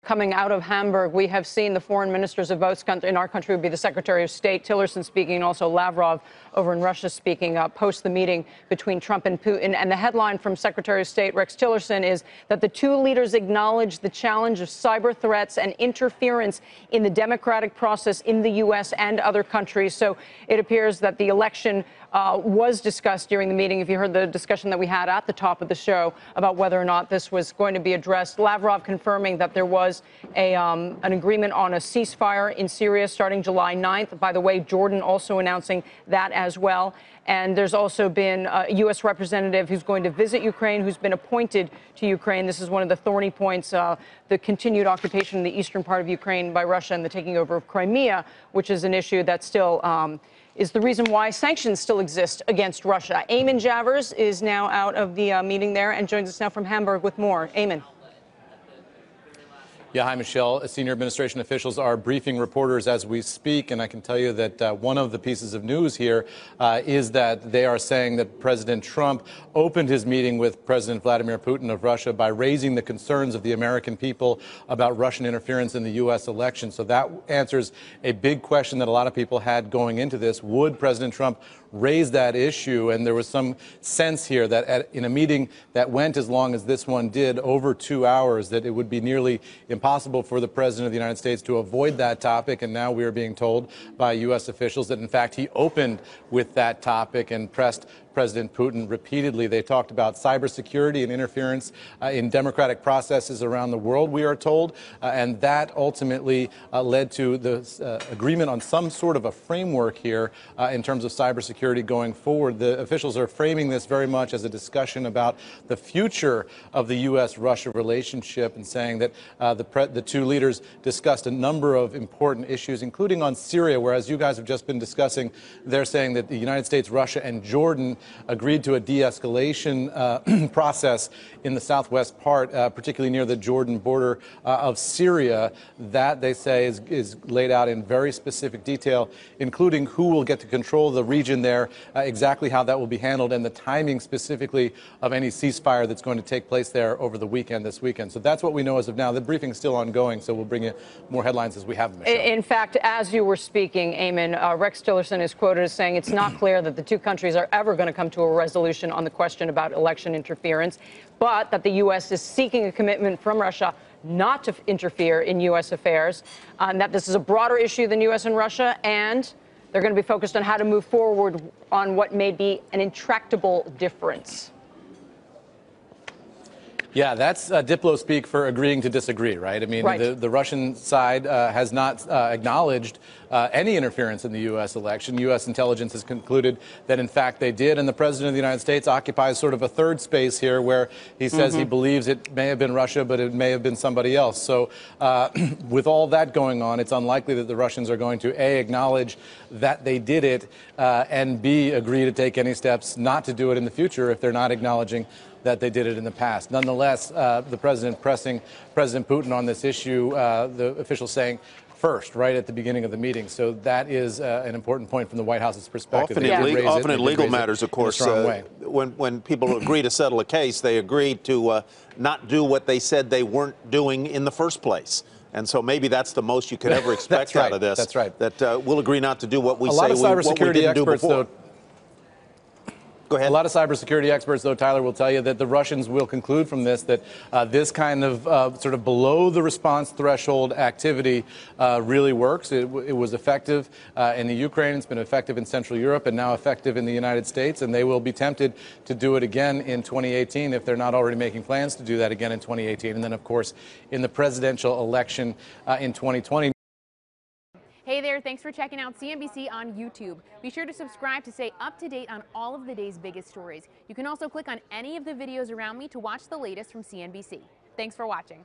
coming out of Hamburg. We have seen the foreign ministers of both countries. In our country would be the Secretary of State, Tillerson, speaking, and also Lavrov over in Russia speaking post the meeting between Trump and Putin. And the headline from Secretary of State Rex Tillerson is that the two leaders acknowledged the challenge of cyber threats and interference in the democratic process in the U.S. and other countries. So it appears that the election was discussed during the meeting. If you heard the discussion that we had at the top of the show about whether or not this was going to be addressed, Lavrov confirming that there was an agreement on a ceasefire in Syria starting July 9th. By the way, Jordan also announcing that as well. And there's also been a U.S. representative who's going to visit Ukraine, who's been appointed to Ukraine. This is one of the thorny points, the continued occupation in the eastern part of Ukraine by Russia and the taking over of Crimea, which is an issue that still is the reason why sanctions still exist against Russia. Eamon Javers is now out of the meeting there and joins us now from Hamburg with more. Eamon. Yeah, hi, Michelle. Senior administration officials are briefing reporters as we speak, and I can tell you that one of the pieces of news here is that they are saying that President Trump opened his meeting with President Vladimir Putin of Russia by raising the concerns of the American people about Russian interference in the U.S. election. So that answers a big question that a lot of people had going into this. Would President Trump raise that issue? And there was some sense here that in a meeting that went as long as this one did, over 2 hours, that it would be nearly impossible for the President of the United States to avoid that topic. And now we are being told by U.S. officials that, in fact, he opened with that topic and pressed President Putin repeatedly. They talked about cybersecurity and interference in democratic processes around the world, we are told, and that ultimately led to the agreement on some sort of a framework here in terms of cybersecurity going forward. The officials are framing this very much as a discussion about the future of the U.S.-Russia relationship and saying that the two leaders discussed a number of important issues, including on Syria, where, as you guys have just been discussing, they're saying that the United States, Russia, and Jordan agreed to a de-escalation process in the southwest part, particularly near the Jordan border of Syria. That, they say, is laid out in very specific detail, including who will get to control the region there, exactly how that will be handled, and the timing specifically of any ceasefire that's going to take place there over the weekend, this weekend. So that's what we know as of now. The briefing is still ongoing, so we'll bring you more headlines as we have them. Michelle. In fact, as you were speaking, Eamon, Rex Tillerson is quoted as saying it's not clear that the two countries are ever going to come to a resolution on the question about election interference, but that the U.S. is seeking a commitment from Russia not to interfere in U.S. affairs, and that this is a broader issue than U.S. and Russia, and they're going to be focused on how to move forward on what may be an intractable difference. Yeah, that's Diplo speak for agreeing to disagree, right? I mean, right. The Russian side has not acknowledged any interference in the U.S. election. U.S. intelligence has concluded that, in fact, they did. And the President of the United States occupies sort of a third space here where he says he believes it may have been Russia, but it may have been somebody else. So with all that going on, it's unlikely that the Russians are going to, A, acknowledge that they did it, and B, agree to take any steps not to do it in the future if they're not acknowledging that they did it in the past. Nonetheless, the president pressing President Putin on this issue, the officials saying first, right at the beginning of the meeting. So that is an important point from the White House's perspective. Often in legal matters, of course, when people agree to settle a case, they agree to not do what they said they weren't doing in the first place. And so maybe that's the most you could ever expect out of this. That's right. That we'll agree not to do what we say what we didn't do before. Though, Go ahead. A lot of cybersecurity experts, though, Tyler, will tell you that the Russians will conclude from this that this kind of sort of below the response threshold activity really works. It was effective in the Ukraine. It's been effective in Central Europe and now effective in the United States. And they will be tempted to do it again in 2018 if they're not already making plans to do that again in 2018. And then, of course, in the presidential election in 2020. Hey there, thanks for checking out CNBC on YouTube. Be sure to subscribe to stay up to date on all of the day's biggest stories. You can also click on any of the videos around me to watch the latest from CNBC. Thanks for watching.